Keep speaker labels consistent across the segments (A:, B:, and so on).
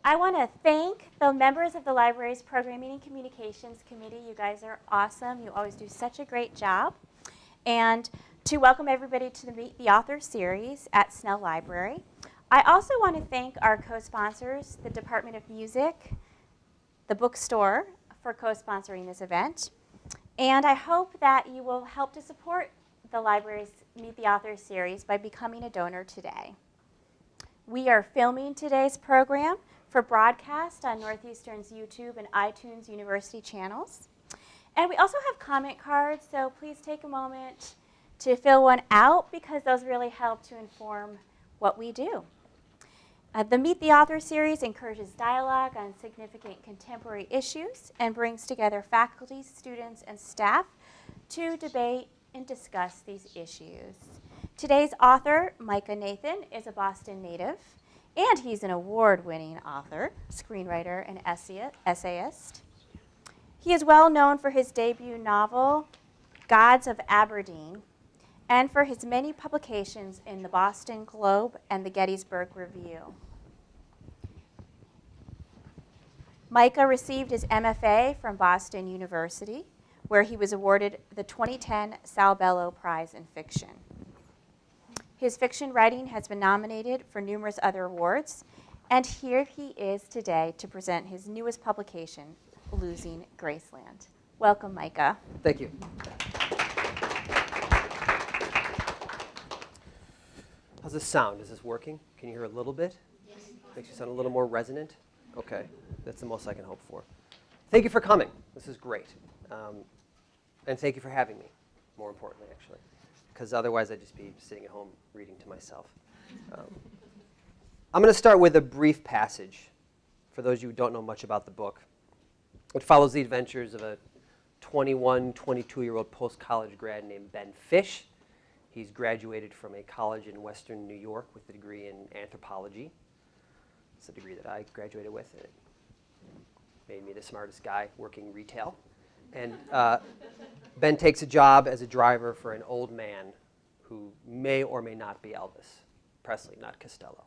A: I want to thank the members of the library's Programming and Communications Committee. You guys are awesome. You always do such a great job. And to welcome everybody to the Meet the Author series at Snell Library. I also want to thank our co-sponsors, the Department of Music, the bookstore, for co-sponsoring this event. And I hope that you will help to support the library's Meet the Author series by becoming a donor today. We are filming today's program for broadcast on Northeastern's YouTube and iTunes University channels. And we also have comment cards, so please take a moment to fill one out because those really help to inform what we do. The Meet the Author series encourages dialogue on significant contemporary issues and brings together faculty, students, and staff to debate and discuss these issues. Today's author, Micah Nathan, is a Boston native, and he's an award-winning author, screenwriter, and essayist. He is well known for his debut novel, Gods of Aberdeen, and for his many publications in the Boston Globe and the Gettysburg Review. Micah received his MFA from Boston University, where he was awarded the 2010 Sal Bello Prize in Fiction. His fiction writing has been nominated for numerous other awards, and here he is today to present his newest publication, Losing Graceland. Welcome, Micah.
B: Thank you. How's this sound? Is this working? Can you hear a little bit? Yes. Makes you sound a little more resonant? Okay, that's the most I can hope for. Thank you for coming. This is great. And thank you for having me, more importantly, actually. Because otherwise I'd just be sitting at home reading to myself. I'm going to start with a brief passage for those of you who don't know much about the book. It follows the adventures of a 21, 22-year-old post-college grad named Ben Fish. He's graduated from a college in Western New York with a degree in anthropology. It's the degree that I graduated with. It made me the smartest guy working retail. And Ben takes a job as a driver for an old man who may or may not be Elvis Presley, not Costello.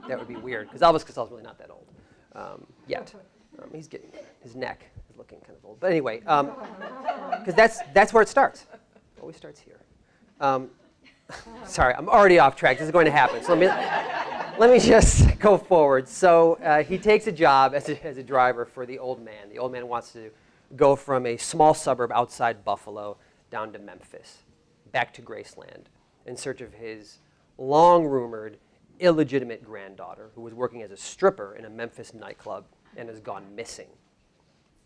B: That would be weird, because Elvis Costello's really not that old yet. He's getting there. His neck is looking kind of old. But anyway, because that's where it starts. It always starts here. Sorry, I'm already off track. This is going to happen. So let me just go forward. So he takes a job as a driver for the old man. The old man wants to go from a small suburb outside Buffalo down to Memphis, back to Graceland, in search of his long-rumored, illegitimate granddaughter who was working as a stripper in a Memphis nightclub and has gone missing.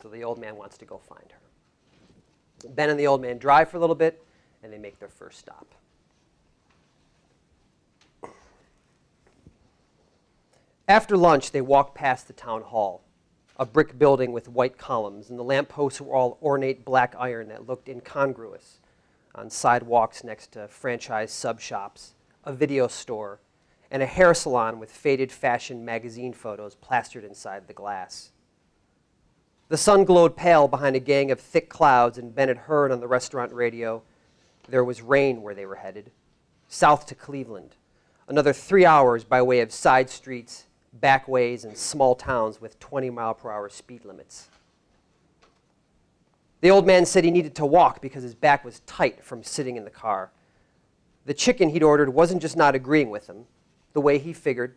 B: So the old man wants to go find her. Ben and the old man drive for a little bit, and they make their first stop. After lunch, they walked past the town hall, a brick building with white columns, and the lampposts were all ornate black iron that looked incongruous on sidewalks next to franchise sub shops, a video store, and a hair salon with faded fashion magazine photos plastered inside the glass. The sun glowed pale behind a gang of thick clouds, and Ben had heard on the restaurant radio there was rain where they were headed, south to Cleveland, another 3 hours by way of side streets, backways, and small towns with 20-mile-per-hour speed limits. The old man said he needed to walk because his back was tight from sitting in the car. The chicken he'd ordered wasn't just not agreeing with him. The way he figured,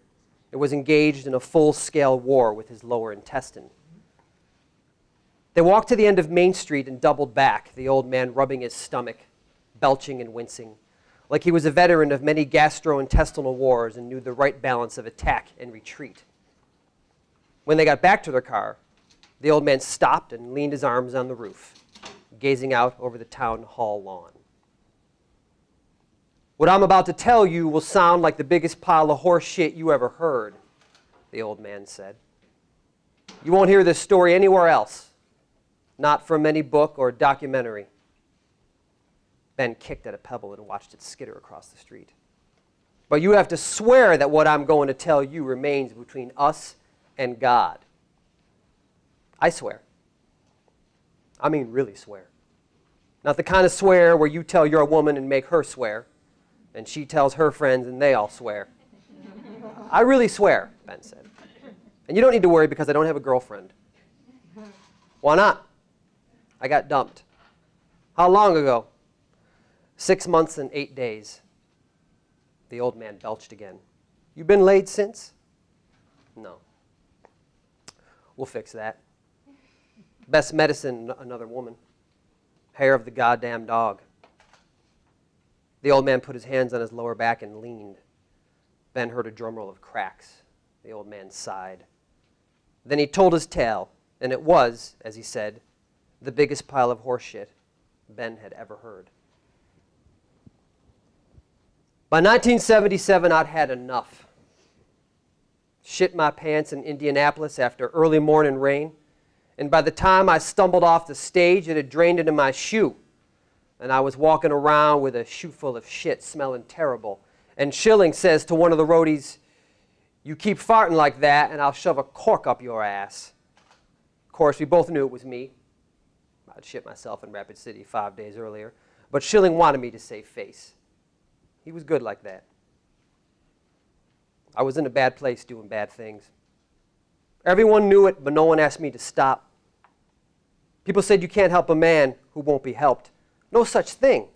B: it was engaged in a full-scale war with his lower intestine. They walked to the end of Main Street and doubled back, the old man rubbing his stomach, belching and wincing, like he was a veteran of many gastrointestinal wars and knew the right balance of attack and retreat. When they got back to their car, the old man stopped and leaned his arms on the roof, gazing out over the town hall lawn. What I'm about to tell you will sound like the biggest pile of horse shit you ever heard, the old man said. You won't hear this story anywhere else, not from any book or documentary. Ben kicked at a pebble and watched it skitter across the street. But you have to swear that what I'm going to tell you remains between us and God. I swear. I mean really swear. Not the kind of swear where you tell your woman and make her swear, and she tells her friends and they all swear. I really swear, Ben said. And you don't need to worry because I don't have a girlfriend. Why not? I got dumped. How long ago? 6 months and 8 days. The old man belched again. You been laid since? No. We'll fix that. Best medicine, another woman. Hair of the goddamn dog. The old man put his hands on his lower back and leaned. Ben heard a drumroll of cracks. The old man sighed. Then he told his tale, and it was, as he said, the biggest pile of horse shit Ben had ever heard. By 1977, I'd had enough. Shit my pants in Indianapolis after early morning rain, and by the time I stumbled off the stage, it had drained into my shoe, and I was walking around with a shoe full of shit smelling terrible. And Schilling says to one of the roadies, "You keep farting like that, and I'll shove a cork up your ass." Of course, we both knew it was me. I'd shit myself in Rapid City 5 days earlier, but Schilling wanted me to save face. He was good like that. I was in a bad place doing bad things. Everyone knew it, but no one asked me to stop. People said you can't help a man who won't be helped. No such thing,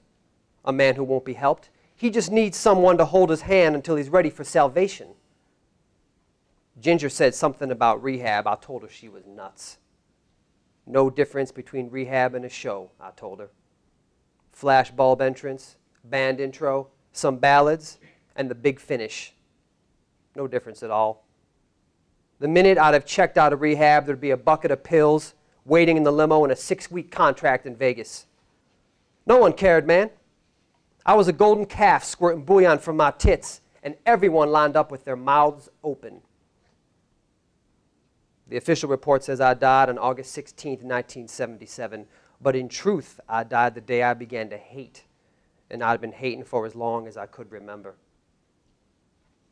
B: a man who won't be helped. He just needs someone to hold his hand until he's ready for salvation. Ginger said something about rehab. I told her she was nuts. No difference between rehab and a show, I told her. Flash bulb entrance, band intro, some ballads, and the big finish. No difference at all. The minute I'd have checked out of rehab, there'd be a bucket of pills, waiting in the limo, and a 6-week contract in Vegas. No one cared, man. I was a golden calf squirting bouillon from my tits, and everyone lined up with their mouths open. The official report says I died on August 16th, 1977, but in truth, I died the day I began to hate, and I'd been hating for as long as I could remember.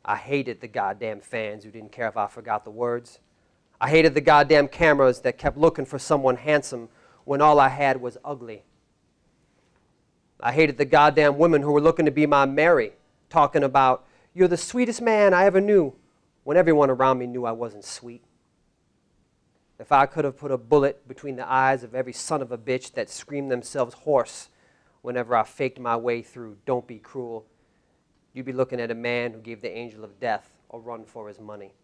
B: I hated the goddamn fans who didn't care if I forgot the words. I hated the goddamn cameras that kept looking for someone handsome when all I had was ugly. I hated the goddamn women who were looking to be my Mary, talking about, "You're the sweetest man I ever knew," when everyone around me knew I wasn't sweet. If I could have put a bullet between the eyes of every son of a bitch that screamed themselves hoarse whenever I faked my way through "Don't Be Cruel," you'd be looking at a man who gave the angel of death a run for his money.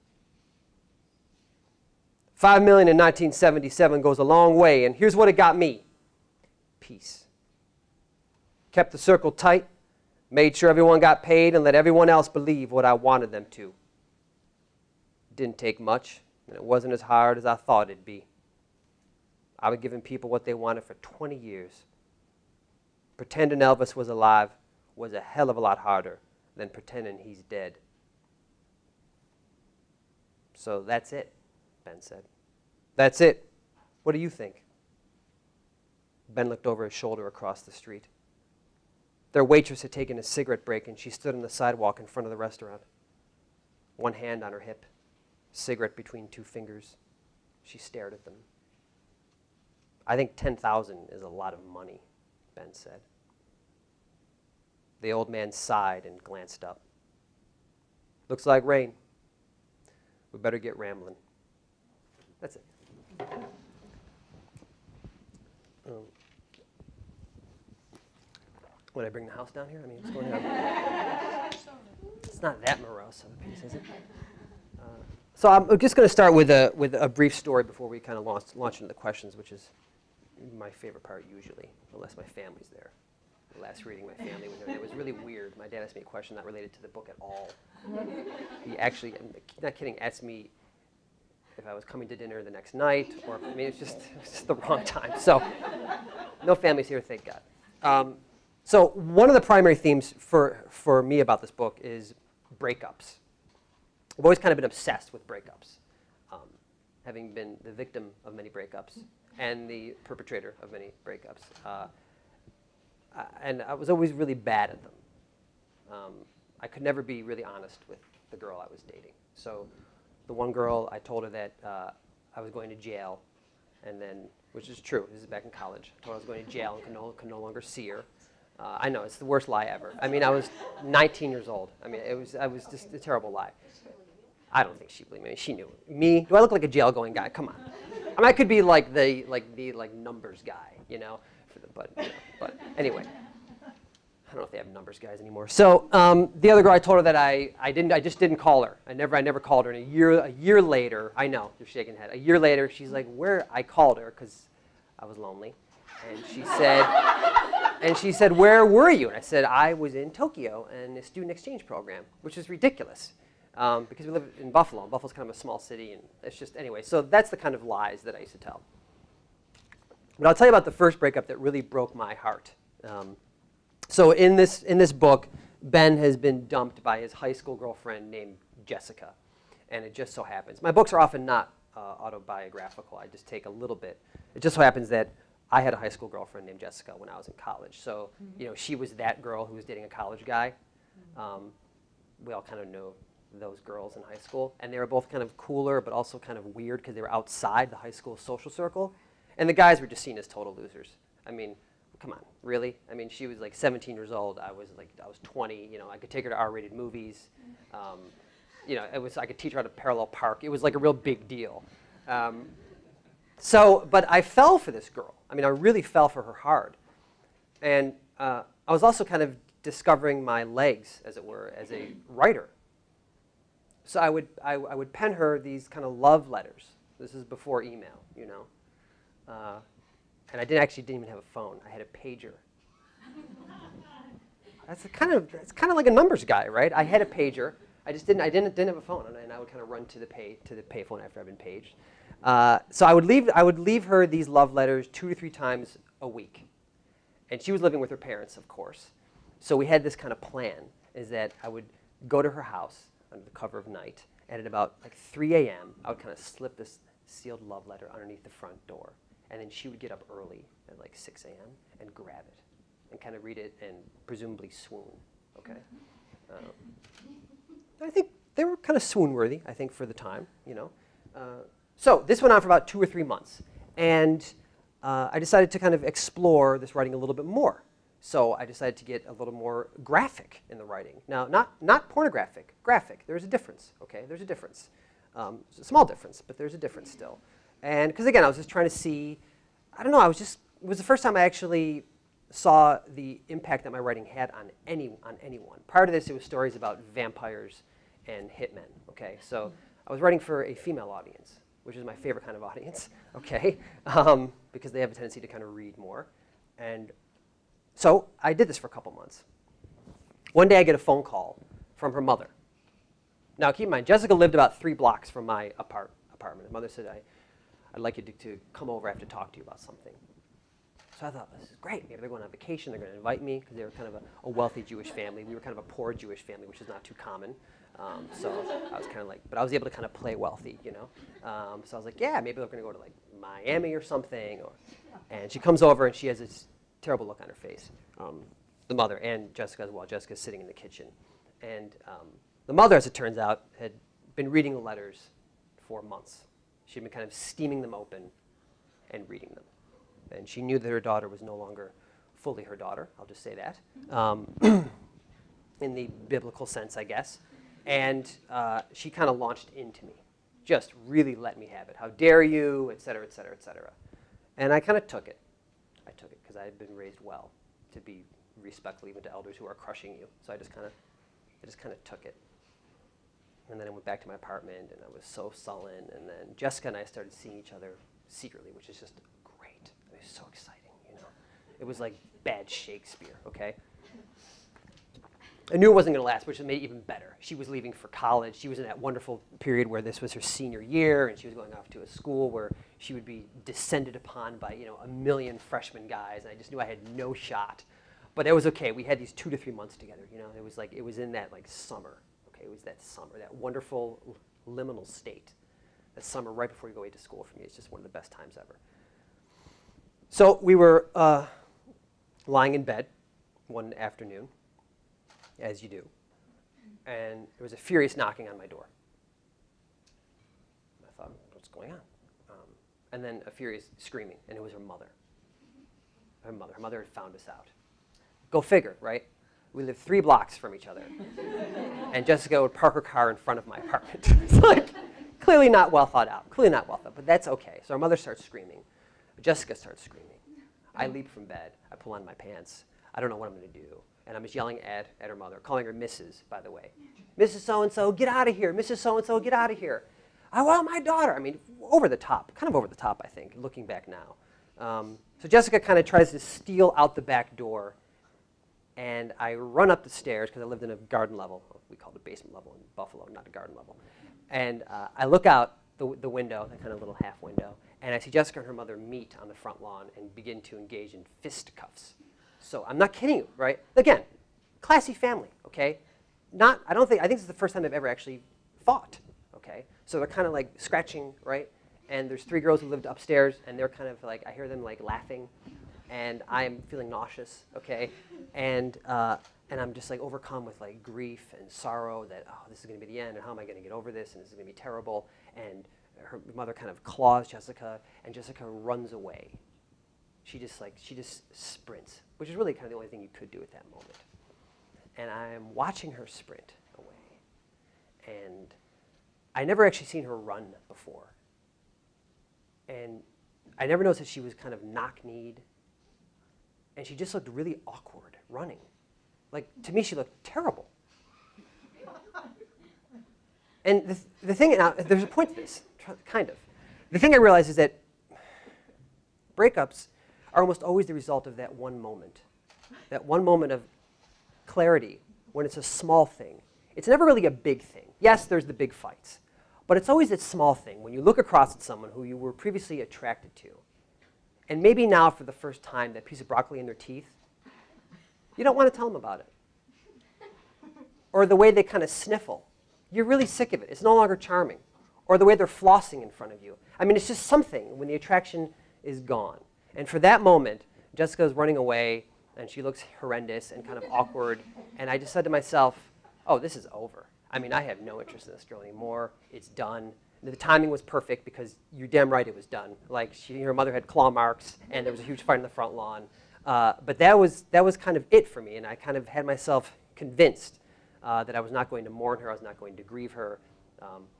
B: $5 million in 1977 goes a long way, and here's what it got me. Peace. Kept the circle tight, made sure everyone got paid, and let everyone else believe what I wanted them to. Didn't take much, and it wasn't as hard as I thought it'd be. I was giving people what they wanted for 20 years. Pretending Elvis was alive was a hell of a lot harder than pretending he's dead. So that's it, Ben said. That's it. What do you think? Ben looked over his shoulder across the street. Their waitress had taken a cigarette break, and she stood on the sidewalk in front of the restaurant. One hand on her hip, cigarette between two fingers. She stared at them. "I think 10,000 is a lot of money," Ben said. The old man sighed and glanced up. "Looks like rain. We better get rambling." That's it. Would I bring the house down here? I mean, what's going on? It's not that morose of a piece, is it? So I'm just going to start with a brief story before we kind of launch into the questions, which is my favorite part usually, unless my family's there. The last reading, my family was there. It was really weird. My dad asked me a question not related to the book at all. He actually, I'm not kidding, asked me if I was coming to dinner the next night, or I mean, it's just the wrong time. So no families here, thank God. So one of the primary themes for me about this book is breakups. I've always kind of been obsessed with breakups, having been the victim of many breakups and the perpetrator of many breakups. And I was always really bad at them. I could never be really honest with the girl I was dating. So the one girl, I told her that I was going to jail, and then, which is true, this is back in college. I told her I was going to jail and could no longer see her. I know, it's the worst lie ever. I mean, I was 19 years old. I mean, I was just a terrible lie. I don't think she believed me. She knew me. Do I look like a jail-going guy? Come on. I mean, I could be like the numbers guy, you know, but anyway. I don't know if they have numbers guys anymore. So the other girl, I told her that I just didn't call her. I never called her. And a year later, I know you're shaking your head. A year later, she's like, where? I called her because I was lonely, and she said, where were you? And I said, I was in Tokyo in a student exchange program, which is ridiculous because we live in Buffalo. And Buffalo's kind of a small city, and it's just anyway. So that's the kind of lies that I used to tell. But I'll tell you about the first breakup that really broke my heart. So in this book, Ben has been dumped by his high school girlfriend named Jessica, and it just so happens. My books are often not autobiographical. I just take a little bit. It just so happens that I had a high school girlfriend named Jessica when I was in college. So you know, she was that girl who was dating a college guy. We all kind of know those girls in high school, and they were both kind of cooler, but also kind of weird because they were outside the high school social circle, and the guys were just seen as total losers. I mean, come on, really? I mean, she was like 17 years old. I was 20. You know, I could take her to R-rated movies. You know, I could teach her how to parallel park. It was like a real big deal. But I fell for this girl. I mean, I really fell for her hard. And I was also kind of discovering my legs, as it were, as a writer. So I would pen her these kind of love letters. This is before email, you know. And I didn't even have a phone. I had a pager. It's kind of like a numbers guy, right? I had a pager. I didn't have a phone, and I would kind of run to the payphone after I've been paged. So I would leave her these love letters 2 to 3 times a week, and she was living with her parents, of course. So we had this kind of plan: is that I would go to her house under the cover of night, and at about like 3 a.m., I would kind of slip this sealed love letter underneath the front door. And then she would get up early at like 6 a.m. and grab it and kind of read it and presumably swoon, okay? I think they were kind of swoon-worthy, I think, for the time, you know. So this went on for about 2 or 3 months. And I decided to kind of explore this writing a little bit more. So I decided to get a little more graphic in the writing. Now, not pornographic, graphic. There's a difference, okay? There's a difference. It's a small difference, but there's a difference still. And because, again, I was just trying to see, I don't know, it was the first time I actually saw the impact that my writing had on anyone. Prior to this, it was stories about vampires and hitmen, okay? So I was writing for a female audience, which is my favorite kind of audience, okay? Because they have a tendency to kind of read more. And so I did this for a couple months. One day I get a phone call from her mother. Now, keep in mind, Jessica lived about 3 blocks from my apartment. Her mother said, I'd like you to come over. I have to talk to you about something. So I thought, this is great. Maybe they're going on vacation. They're going to invite me because they were kind of a wealthy Jewish family. We were kind of a poor Jewish family, which is not too common. So I was kind of like, but I was able to kind of play wealthy, you know. So I was like, yeah, maybe they're going to go to like Miami or something. And she comes over and she has this terrible look on her face, the mother and Jessica as well. Jessica's sitting in the kitchen. And the mother, as it turns out, had been reading the letters for months. She'd been kind of steaming them open and reading them. And she knew that her daughter was no longer fully her daughter, I'll just say that, in the biblical sense, I guess. And she kind of launched into me, just really let me have it. How dare you, et cetera, et cetera, et cetera. And I kind of took it. I took it because I had been raised well to be respectful even to elders who are crushing you. So I just kind of took it. And then I went back to my apartment, and I was so sullen. And then Jessica and I started seeing each other secretly, which is just great. It was so exciting, you know. It was like bad Shakespeare, okay? I knew it wasn't going to last, which made it even better. She was leaving for college. She was in that wonderful period where this was her senior year, and she was going off to a school where she would be descended upon by, you know, a million freshman guys. And I just knew I had no shot. But that was okay. We had these 2 to 3 months together, you know. It was in that like summer. It was that summer, that wonderful liminal state. That summer right before you go away to school for me. It's just one of the best times ever. So we were lying in bed one afternoon, as you do, and there was a furious knocking on my door. I thought, what's going on? And then a furious screaming, and it was her mother. Her mother had found us out. Go figure, right? We lived 3 blocks from each other. And Jessica would park her car in front of my apartment. It's like, clearly not well thought out. Clearly not well thought, but that's okay. So our mother starts screaming. Jessica starts screaming. I leap from bed. I pull on my pants. I don't know what I'm going to do. And I'm just yelling at her mother, calling her Mrs., by the way. Mrs. So-and-so, get out of here. Mrs. So-and-so, get out of here. I want my daughter. I mean, over the top. Kind of over the top, I think, looking back now. So Jessica kind of tries to steal out the back door. And I run up the stairs, because I lived in a garden level. We called it basement level in Buffalo, not a garden level. And I look out the window, that kind of little half window, and I see Jessica and her mother meet on the front lawn and begin to engage in fisticuffs. So I'm not kidding you, right? Again, classy family, okay? I think this is the first time they've ever actually fought, okay? So they're kind of like scratching, right? And there's 3 girls who lived upstairs, and they're kind of like, I hear them like laughing, and I'm feeling nauseous, okay? And I'm just like overcome with like grief and sorrow that, oh, this is going to be the end, and how am I going to get over this, and this is going to be terrible. And her mother kind of claws Jessica, and Jessica runs away. She just sprints, which is really kind of the only thing you could do at that moment. And I'm watching her sprint away. And I never actually seen her run before. And I never noticed that she was kind of knock-kneed. And she just looked really awkward running. Like, to me, she looked terrible. And the thing, now, there's a point to this, kind of. The thing I realize is that breakups are almost always the result of that one moment of clarity when it's a small thing. It's never really a big thing. Yes, there's the big fights, but it's always that small thing when you look across at someone who you were previously attracted to, and maybe now for the first time, that piece of broccoli in their teeth, you don't want to tell them about it. Or the way they kind of sniffle. You're really sick of it. It's no longer charming. Or the way they're flossing in front of you. I mean, it's just something when the attraction is gone. And for that moment, Jessica's running away, and she looks horrendous and kind of awkward. And I just said to myself, oh, this is over. I mean, I have no interest in this girl anymore. It's done. And the timing was perfect because you're damn right it was done. Like, her mother had claw marks, and there was a huge fight on the front lawn. But that was kind of it for me, and I kind of had myself convinced that I was not going to mourn her, I was not going to grieve her,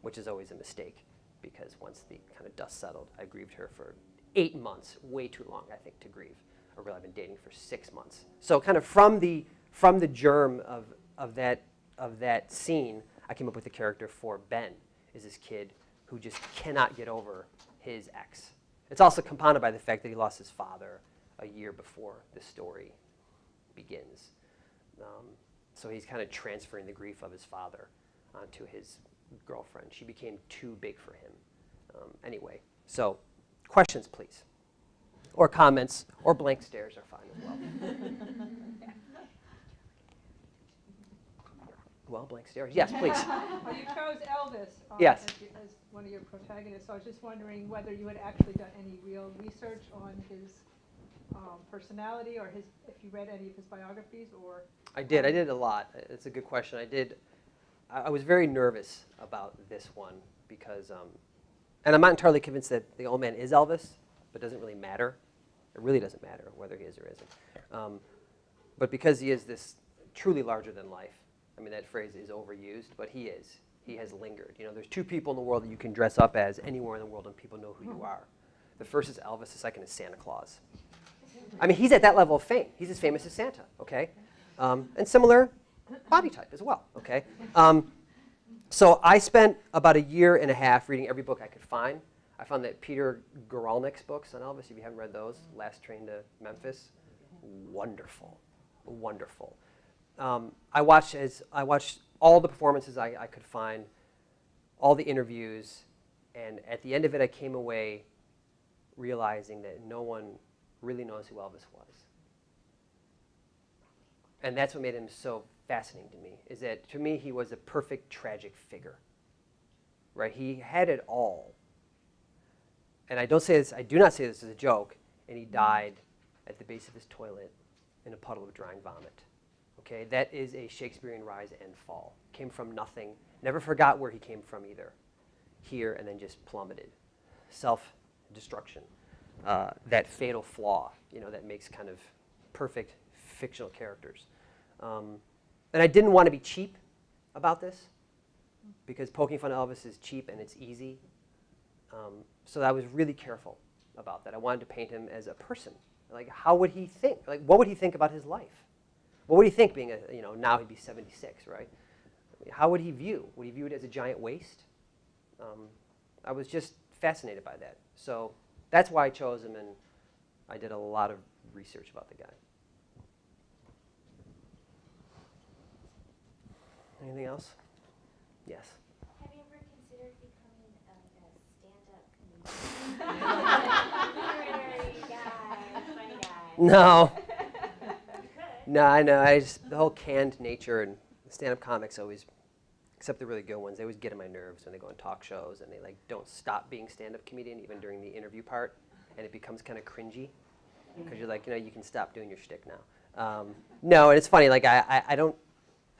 B: which is always a mistake, because once the kind of dust settled, I grieved her for 8 months, way too long, I think, to grieve. Or really, I've been dating for 6 months. So kind of from the germ of that scene, I came up with the character for Ben, is this kid who just cannot get over his ex. It's also compounded by the fact that he lost his father a year before the story begins. So he's kind of transferring the grief of his father onto his girlfriend. She became too big for him. Anyway, so questions, please. Or comments, or blank stares are fine as well. Well, blank stares. Yes, please.
C: Well, you chose Elvis
B: Yes.
C: as one of your protagonists, so I was just wondering whether you had actually done any real research on his personality, or if you read any of his biographies, or...
B: I did a lot. It's a good question. I was very nervous about this one because, and I'm not entirely convinced that the old man is Elvis, but it doesn't really matter. It really doesn't matter whether he is or isn't. But because he is this truly larger than life, I mean, that phrase is overused, but he is. He has lingered. You know, there's 2 people in the world that you can dress up as anywhere in the world and people know who you are. The first is Elvis, the second is Santa Claus. I mean, he's at that level of fame. He's as famous as Santa, okay? And similar body type as well, okay? So I spent about 1.5 years reading every book I could find. I found that Peter Guralnick's books on Elvis, if you haven't read those, Last Train to Memphis, wonderful, wonderful. I watched all the performances I could find, all the interviews, and at the end of it, I came away realizing that no one really knows who Elvis was. And that's what made him so fascinating to me, is that to me, he was a perfect tragic figure, right? He had it all. And I do not say this as a joke, and he died at the base of his toilet in a puddle of drying vomit. Okay, that is a Shakespearean rise and fall. Came from nothing, never forgot where he came from either. Here, and then just plummeted. Self-destruction. That fatal flaw, you know, that makes kind of perfect fictional characters. And I didn't want to be cheap about this, because poking fun at Elvis is cheap and it's easy. So I was really careful about that. I wanted to paint him as a person. Like, how would he think? Like, what would he think about his life? What would he think being now he'd be 76, right? I mean, how would he view? Would he view it as a giant waste? I was just fascinated by that. So that's why I chose him, and I did a lot of research about the guy. Anything else? Yes.
D: Have you ever considered becoming a stand-up comedian? Literary guy, funny guy.
B: No.
D: You could.
B: No, I know. The whole canned nature and stand-up comics always, except the really good ones, they always get on my nerves when they go on talk shows and they like don't stop being stand-up comedian even during the interview part, and it becomes kind of cringy because you're like, you can stop doing your shtick now. No, and it's funny. Like I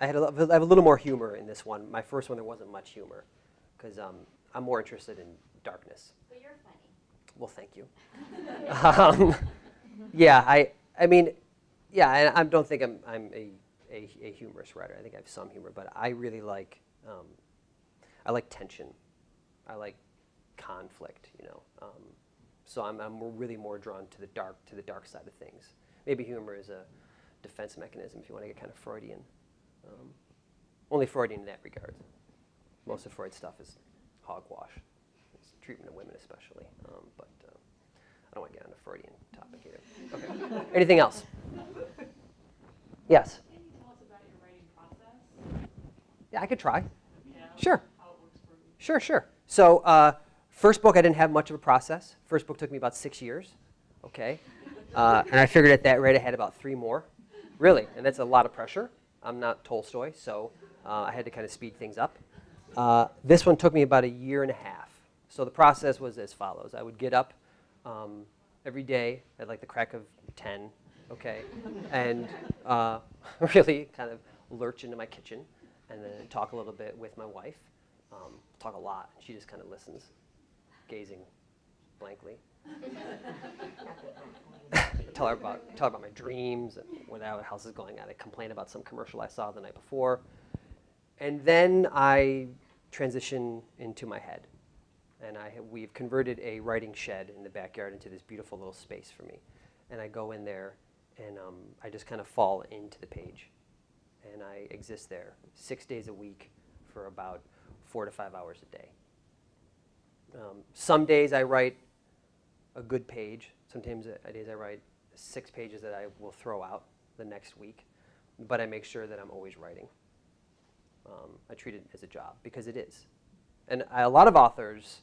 B: have a little more humor in this one. My first one, there wasn't much humor because I'm more interested in darkness.
D: But you're funny.
B: Well, thank you. Yeah, I mean, yeah, I don't think I'm a humorous writer. I think I have some humor, but I really like tension. I like conflict, So I'm really more drawn to the dark side of things. Maybe humor is a defense mechanism if you want to get kind of Freudian. Only Freudian in that regard. Most of Freud's stuff is hogwash. It's treatment of women especially. But I don't want to get on a Freudian topic either. Okay. Anything else? Yes?
E: Can you tell us about your writing process?
B: Yeah, I could try.
E: Yeah.
B: Sure.
E: How it works for you?
B: Sure. So first book, I didn't have much of a process. First book took me about 6 years. Okay. And I figured at that rate I had about 3 more. Really. And that's a lot of pressure. I'm not Tolstoy, so I had to kind of speed things up. This one took me about 1.5 years. So the process was as follows. I would get up every day at like the crack of 10, okay, and really kind of lurch into my kitchen and then talk a little bit with my wife. Talk a lot. She just kind of listens, gazing blankly. Tell her about my dreams and what else is going on. I complain about some commercial I saw the night before. And then I transition into my head. And we've converted a writing shed in the backyard into this beautiful little space for me. And I go in there and I just kind of fall into the page. And I exist there 6 days a week for about 4 to 5 hours a day. Some days I write a good page. Sometimes days I write 6 pages that I will throw out the next week. But I make sure that I'm always writing. I treat it as a job because it is. And a lot of authors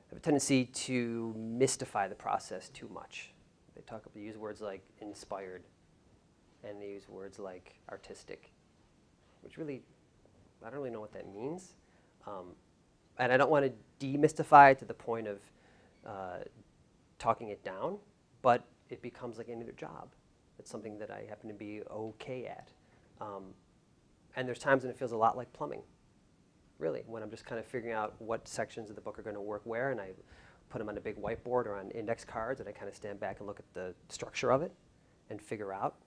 B: have a tendency to mystify the process too much. They use words like inspired, and they use words like artistic, which really, I don't really know what that means. And I don't want to demystify it to the point of talking it down, but it becomes like any other job. It's something that I happen to be okay at. And there's times when it feels a lot like plumbing, really, when I'm just kind of figuring out what sections of the book are going to work where, and I put them on a big whiteboard or on index cards, and I kind of stand back and look at the structure of it and figure out.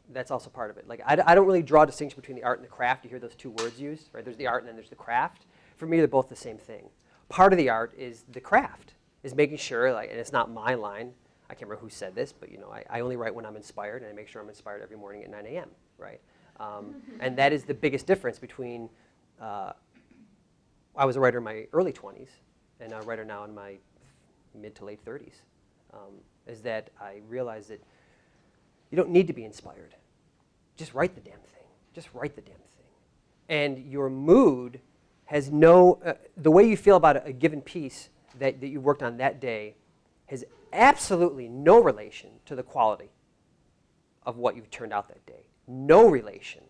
B: That's also part of it. Like I don't really draw a distinction between the art and the craft. You hear those 2 words used, right? There's the art and then there's the craft. For me, they're both the same thing. Part of the art is the craft, is making sure, and it's not my line. I can't remember who said this, but I only write when I'm inspired, and I make sure I'm inspired every morning at 9 a.m., right? And that is the biggest difference between I was a writer in my early 20s and a writer now in my mid to late 30s, is that I realized that you don't need to be inspired. Just write the damn thing. Just write the damn thing. And your mood has the way you feel about a given piece that you worked on that day has absolutely no relation to the quality of what you've turned out that day. No relation.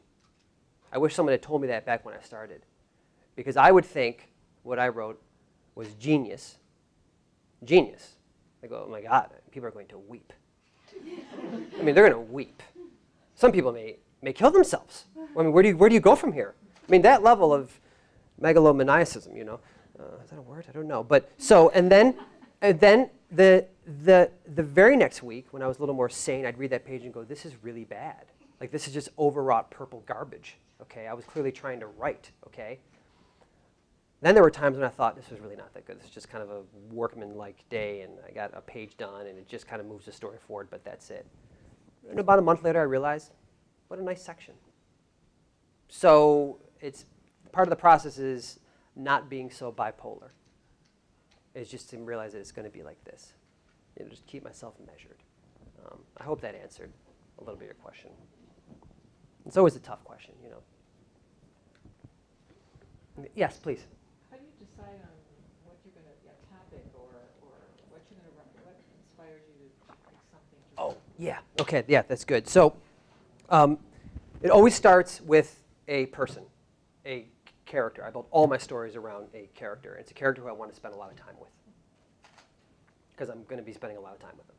B: I wish someone had told me that back when I started. Because I would think what I wrote was genius. Genius. I go, oh my God, people are going to weep. I mean, they're going to weep. Some people may kill themselves. I mean, where do you go from here? I mean, that level of megalomaniacism, is that a word? I don't know. But so, and then the very next week, when I was a little more sane, I'd read that page and go, this is really bad. Like, this is just overwrought purple garbage, okay? I was clearly trying to write, okay? Then there were times when I thought, this was really not that good. This is just kind of a workman-like day, and I got a page done, and it just kind of moves the story forward, but that's it. And about a month later, I realized, what a nice section. So it's part of the process is not being so bipolar. It's just to realize that it's going to be like this. You know, just keep myself measured. I hope that answered a little bit of your question. It's always a tough question, you know. Yes, please.
E: How do you decide on what you're going to, topic or what you're going to run? What inspires you to pick something?
B: Oh, yeah. Okay, yeah, that's good. So it always starts with a person, a character. I build all my stories around a character. It's a character who I want to spend a lot of time with because I'm going to be spending a lot of time with them.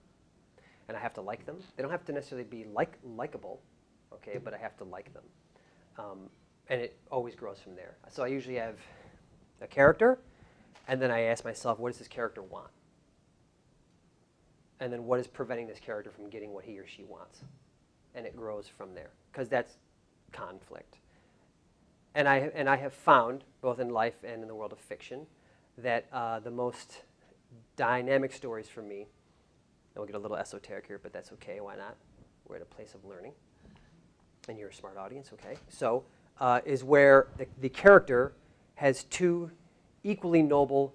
B: And I have to like them. They don't have to necessarily be likable, okay, but I have to like them. And it always grows from there. So I usually have a character, and then I ask myself, what does this character want? And then what is preventing this character from getting what he or she wants? And it grows from there, because that's conflict. And I have found, both in life and in the world of fiction, that the most dynamic stories for me, and we'll get a little esoteric here, but that's okay, why not? We're at a place of learning, and you're a smart audience, okay? So, is where the character has two equally noble,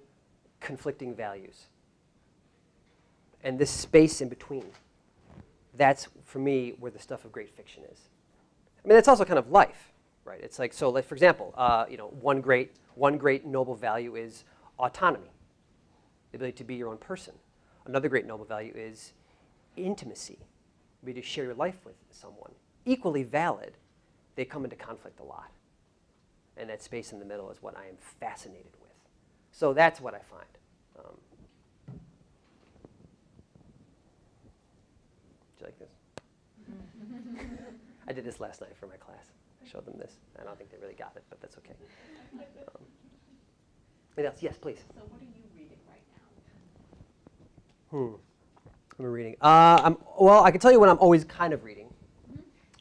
B: conflicting values. And this space in between, that's, for me, where the stuff of great fiction is. I mean, that's also kind of life, right? It's like, so like, for example, you know, one great noble value is autonomy, the ability to be your own person. Another great noble value is intimacy, the ability to share your life with someone. Equally valid, they come into conflict a lot. And that space in the middle is what I am fascinated with. So that's what I find. Do you like this? I did this last night for my class. I showed them this. I don't think they really got it, but that's okay. Anything else? Yes, please.
E: So what are you reading right now?
B: I'm reading. Well, I can tell you what I'm always kind of reading.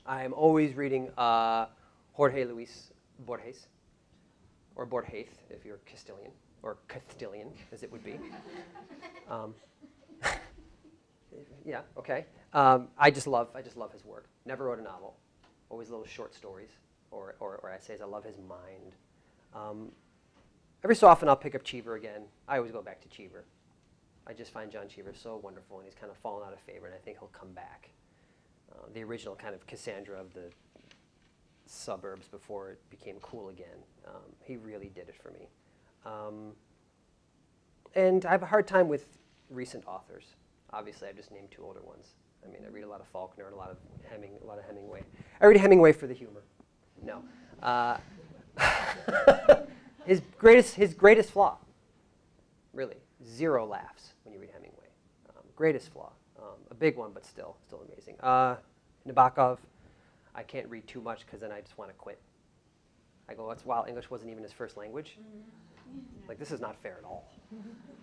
B: I'm always reading Jorge Luis Borges, or Borges, if you're Castilian, or Castilian, as it would be. Yeah, okay. I just love his work. Never wrote a novel. Always little short stories or essays. I love his mind. Every so often I'll pick up Cheever again. I always go back to Cheever. I just find John Cheever so wonderful, and he's kind of fallen out of favor, and I think he'll come back. The original kind of Cassandra of the suburbs before it became cool again. He really did it for me. And I have a hard time with recent authors. Obviously, I've just named two older ones. I mean, I read a lot of Faulkner and a lot of Hemingway. I read Hemingway for the humor. No. His greatest flaw, really, 0 laughs when you read Hemingway. Greatest flaw, a big one, but still amazing. Nabokov, I can't read too much because then I just want to quit. I go, that's while English wasn't even his first language. Like, this is not fair at all. I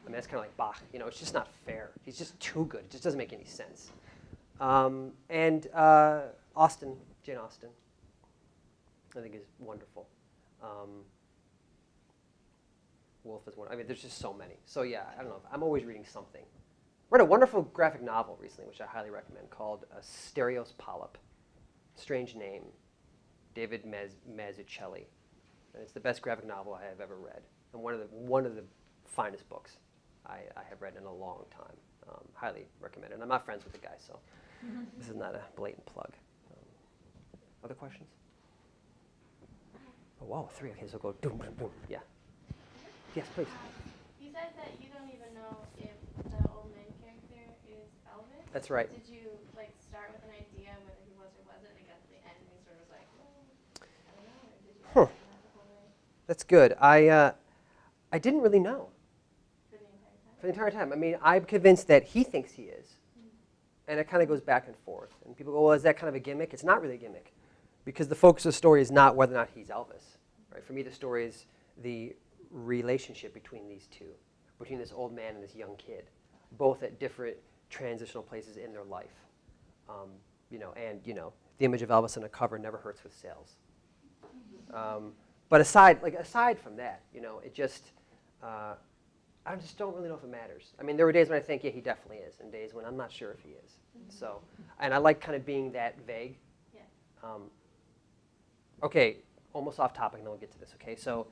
B: mean, that's kind of like Bach. You know, it's just not fair. He's just too good. It just doesn't make any sense. And Austen, Jane Austen, I think is wonderful. Woolf is one. I mean, there's just so many. So yeah, I don't know. I'm always reading something. I read a wonderful graphic novel recently, which I highly recommend, called Asterios Polyp. Strange name, David Mazzucchelli. And it's the best graphic novel I have ever read, and one of the finest books I have read in a long time. Highly recommend it. And I'm not friends with the guy, so this is not a blatant plug. Other questions? Oh, wow, 3. Okay, so go boom, boom, boom. Yeah. Yes, please.
D: You said that you don't even know if the old man character is Elvis.
B: That's right.
D: Did you start with an idea whether he was or wasn't, and got to the end and he sort of was like, well, I don't know, or did you
B: Huh.
D: have the whole way
B: That's good. I didn't really know
D: for the entire time?
B: for the entire time. I mean, I'm convinced that he thinks he is, and it kind of goes back and forth. And people go, well, is that kind of a gimmick? It's not really a gimmick, because the focus of the story is not whether or not he's Elvis. Right? For me, the story is the relationship between these two, between this old man and this young kid. both at different transitional places in their life. And the image of Elvis on a cover never hurts with sales. But aside from that, it just, I just don't really know if it matters. I mean, there were days when I think, yeah, he definitely is, and days when I'm not sure if he is. So, and I like kind of being that vague.
D: Yeah.
B: Okay, almost off topic, and then we'll get to this, okay? So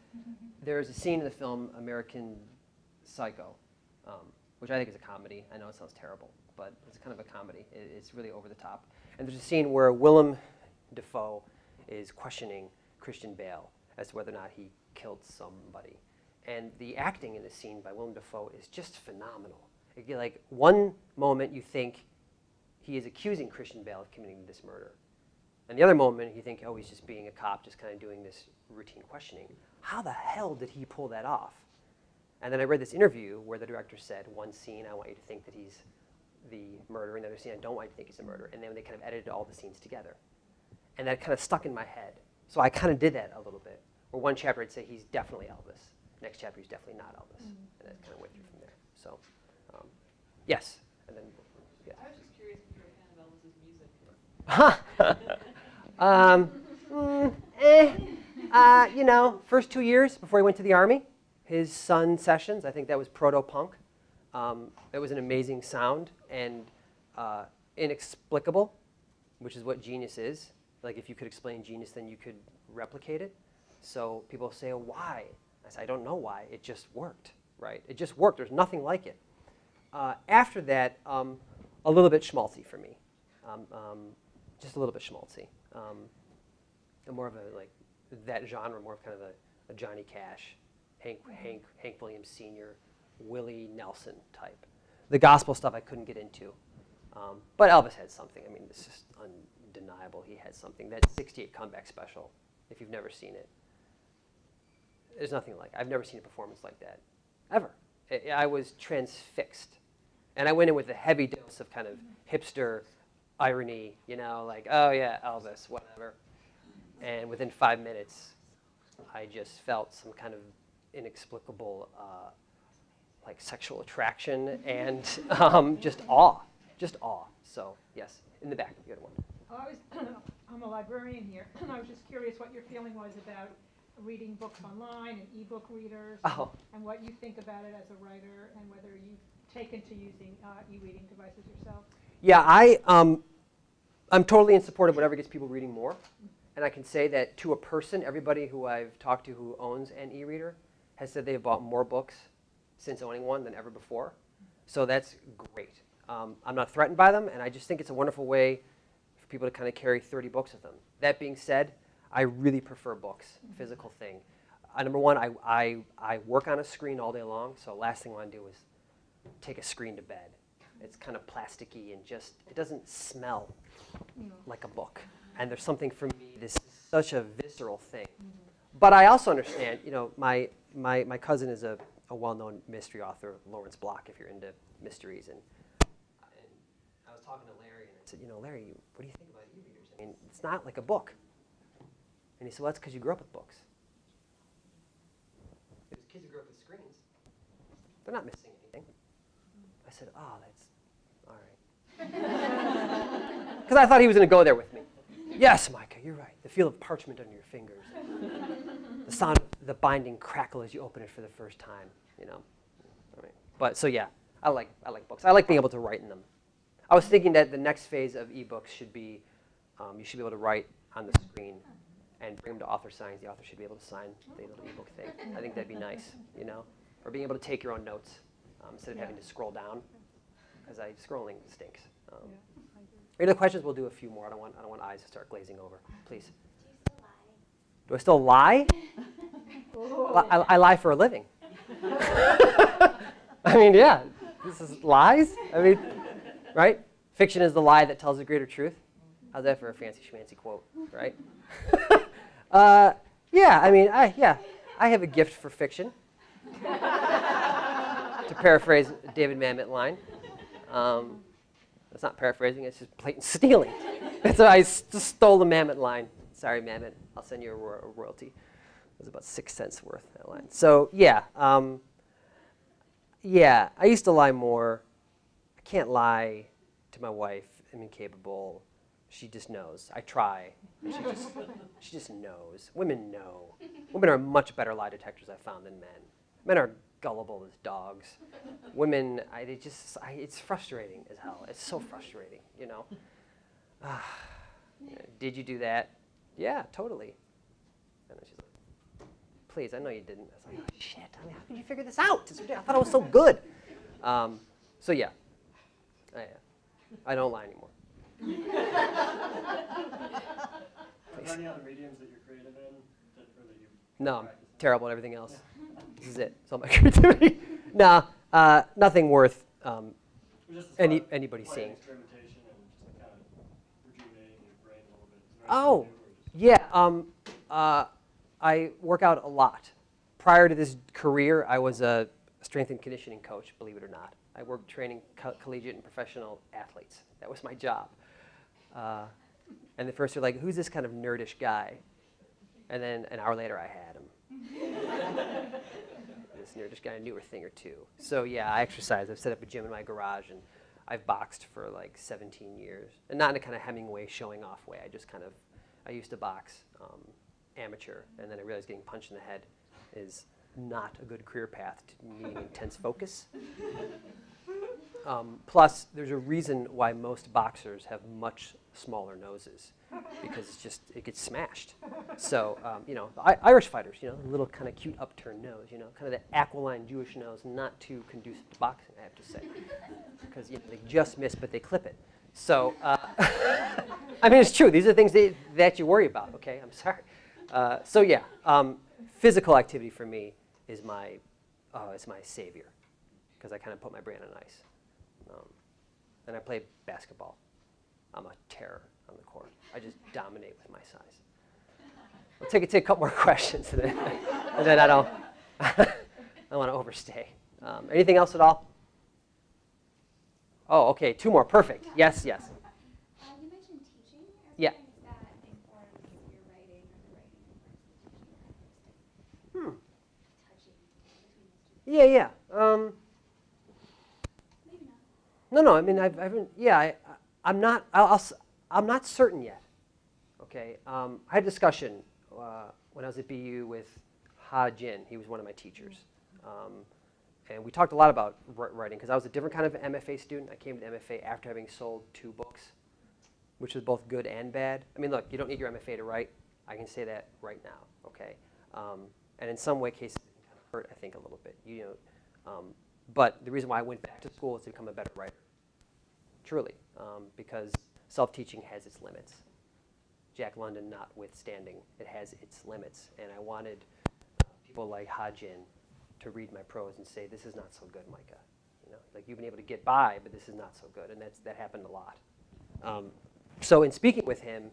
B: there's a scene in the film American Psycho, which I think is a comedy. I know it sounds terrible, but it's kind of a comedy. It's really over the top. And there's a scene where Willem Dafoe is questioning Christian Bale as to whether or not he killed somebody. And the acting in the scene by Willem Dafoe is just phenomenal. Like, one moment you think he is accusing Christian Bale of committing this murder. And the other moment you think, oh, he's just being a cop, just kind of doing this routine questioning. How the hell did he pull that off? And then I read this interview where the director said, one scene, I want you to think that he's the murderer, and the other scene, I don't want you to think he's the murderer. And then they kind of edited all the scenes together. And that kind of stuck in my head. So I kind of did that a little bit. Where one chapter I'd say he's definitely Elvis. Next chapter he's definitely not Elvis. And that kind of went through from there. So, yes. And then, yeah.
E: I was just curious if you're a fan of Elvis's music.
B: First 2 years before he went to the Army, his Sun Sessions, I think that was proto-punk. It was an amazing sound and inexplicable, which is what genius is. Like, if you could explain genius, then you could replicate it. So people say, oh, why? I say, I don't know why. It just worked, right? It just worked. There's nothing like it. After that, a little bit schmaltzy for me. Just a little bit schmaltzy. More of a, like, that genre, more of kind of a Johnny Cash, Hank Williams Sr., Willie Nelson type. The gospel stuff I couldn't get into. But Elvis had something. I mean, it's just undeniable. He had something. That 68 comeback special, if you've never seen it, there's nothing like it. I've never seen a performance like that, ever. I was transfixed. And I went in with a heavy dose of kind of hipster irony, like, oh yeah, Elvis, whatever. And within 5 minutes, I just felt some kind of inexplicable like sexual attraction and just awe. So, yes, in the back, you got one.
C: I'm a librarian here, and I was just curious what your feeling was about reading books online and e-book readers, and what you think about it as a writer, and whether you've taken to using e-reading devices yourself.
B: Yeah, I'm totally in support of whatever gets people reading more. And I can say that to a person, everybody who I've talked to who owns an e-reader has said they've bought more books since owning one than ever before. So that's great. I'm not threatened by them, and I just think it's a wonderful way for people to kind of carry 30 books with them. That being said, I really prefer books, physical thing. Number one, I work on a screen all day long, so last thing I want to do is take a screen to bed. It's kind of plasticky and just, it doesn't smell like a book. And there's something for me, this is such a visceral thing. But I also understand, my cousin is a well-known mystery author, Lawrence Block, if you're into mysteries. And I was talking to Larry, and I said, Larry, what do you think about e-readers? I mean, it's not like a book. And he said, well, that's because you grew up with books. There's kids who grew up with screens. They're not missing anything. I said, oh, that's all right. Because I thought he was going to go there with me. Yes, Micah, you're right. The feel of parchment under your fingers. The sound of the binding crackle as you open it for the first time, All right. But so yeah, I like books. I like being able to write in them. I was thinking that the next phase of ebooks should be, you should be able to write on the screen and bring them to author signings. The author should be able to sign the little ebook thing. I think that'd be nice, Or being able to take your own notes instead of having to scroll down, because scrolling stinks. Any other questions? We'll do a few more. I don't want eyes to start glazing over. Please. Do I still lie? I lie for a living. I mean, yeah. This is lies. I mean, right? Fiction is the lie that tells the greater truth. How's that for a fancy schmancy quote, right? Yeah. I mean, I have a gift for fiction. To paraphrase a David Mamet line. That's not paraphrasing, it's just blatant stealing. That's why I just stole the Mamet line. Sorry, Mamet, I'll send you a royalty. It was about 6 cents worth, that line. So, yeah. I used to lie more. can't lie to my wife. I'm incapable. She just knows. I try. And she just knows. Women know. Women are much better lie detectors, I found, than men. Men are gullible as dogs. Women, it's frustrating as hell. It's so frustrating, you know. Did you do that? Yeah, totally. And then she's like, please, I know you didn't. I was like, oh, shit, I mean, how could you figure this out? I thought it was so good. So yeah, I don't lie anymore.
F: Are there any other mediums that you're creative in that you
B: No, I'm terrible at everything else. This is it. It's all my creativity. Nah, nothing worth anybody seeing.
F: Experimentation and just kind of rejuvenating your brain a little bit.
B: Yeah. I work out a lot. Prior to this career, I was a strength and conditioning coach, believe it or not. I worked training collegiate and professional athletes. That was my job. And at first they're like, who's this kind of nerdish guy? And then an hour later I had him. This nerdish guy knew a thing or two. So yeah, I exercise. I've set up a gym in my garage, and I've boxed for like 17 years. And not in a kind of Hemingway showing off way. I used to box amateur, and then I realized getting punched in the head is not a good career path to needing intense focus. Plus, there's a reason why most boxers have much smaller noses, because it gets smashed. So, Irish fighters, a little kind of cute upturned nose, kind of the aquiline Jewish nose, not too conducive to boxing, I have to say, because they just miss, but they clip it. So, I mean, it's true. These are things that you worry about. Okay, I'm sorry. So yeah, physical activity for me is my savior, because I kind of put my brain on ice. And I play basketball. I'm a terror on the court. I just dominate with my size. I'll take a couple more questions, and then I don't want to overstay. Anything else at all? Oh, okay, 2 more. Perfect. Yes.
D: You mentioned teaching.
B: Yeah.
D: Is that informs your writing, or the writing informs the teaching? Touching between those two.
B: Yeah.
D: Maybe not.
B: No. I mean, I'm not. I'm not certain yet. Okay. I had a discussion when I was at BU with Ha Jin. He was one of my teachers, and we talked a lot about writing, because I was a different kind of MFA student. I came to MFA after having sold 2 books, which was both good and bad. I mean, look, you don't need your MFA to write. I can say that right now. Okay. And in some cases, it kind of hurt, I think, a little bit. But the reason why I went back to school is to become a better writer. Truly, because self-teaching has its limits. Jack London notwithstanding, it has its limits. And I wanted people like Ha Jin to read my prose and say, this is not so good, Micah. Like, you've been able to get by, but this is not so good. And that happened a lot. So in speaking with him,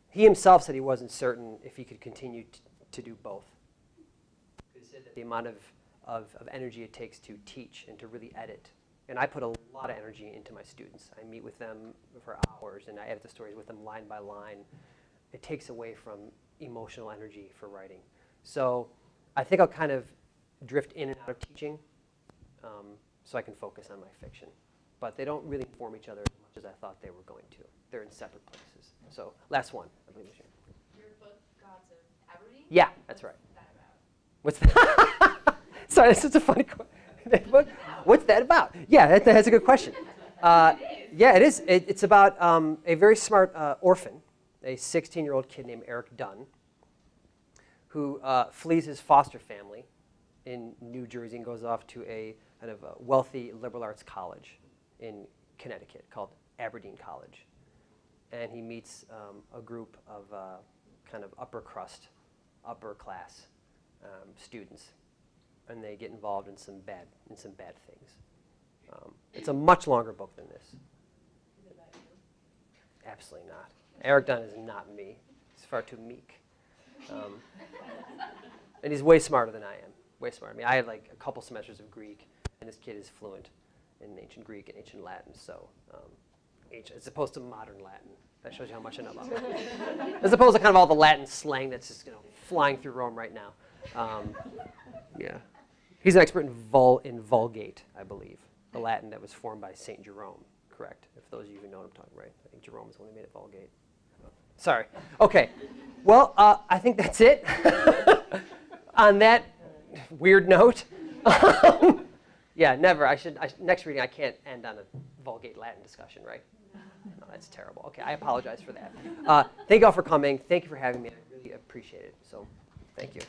B: he himself said he wasn't certain if he could continue to do both. He said that the amount of energy it takes to teach and to really edit. And I put a lot of energy into my students. I meet with them for hours, and I edit the stories with them line by line. It takes away from emotional energy for writing. So I think I'll kind of drift in and out of teaching so I can focus on my fiction. But they don't really inform each other as much as I thought they were going to. They're in separate places. So last one, I believe, was
D: Your book, Gods of Aberdeen?
B: Yeah, that's right.
D: What's that about?
B: What's that? Sorry, that's such a funny question. What's that about? Yeah, that's a good question. Yeah, it is. It's about a very smart orphan, a 16-year-old kid named Eric Dunn, who flees his foster family in New Jersey and goes off to a kind of a wealthy liberal arts college in Connecticut called Aberdeen College. And he meets a group of kind of upper class students, and they get involved in some bad things. It's a much longer book than this.
E: Is it about you?
B: Absolutely not. Eric Dunn is not me. He's far too meek. And he's way smarter than I am. Way smarter. I mean, I had like a couple semesters of Greek, and this kid is fluent in ancient Greek and ancient Latin. So, as opposed to modern Latin. That shows you how much I know about Latin. As opposed to kind of all the Latin slang that's just flying through Rome right now. Yeah. He's an expert in Vulgate, I believe. a Latin that was formed by St. Jerome, correct? If those of you who know what I'm talking about, right? I think Jerome is the one who made it Vulgate. Sorry. Okay. Well, I think that's it. On that weird note, yeah, never. Next reading, I can't end on a Vulgate Latin discussion, right? No, that's terrible. Okay, I apologize for that. Thank you all for coming. Thank you for having me. I really appreciate it. So, thank you.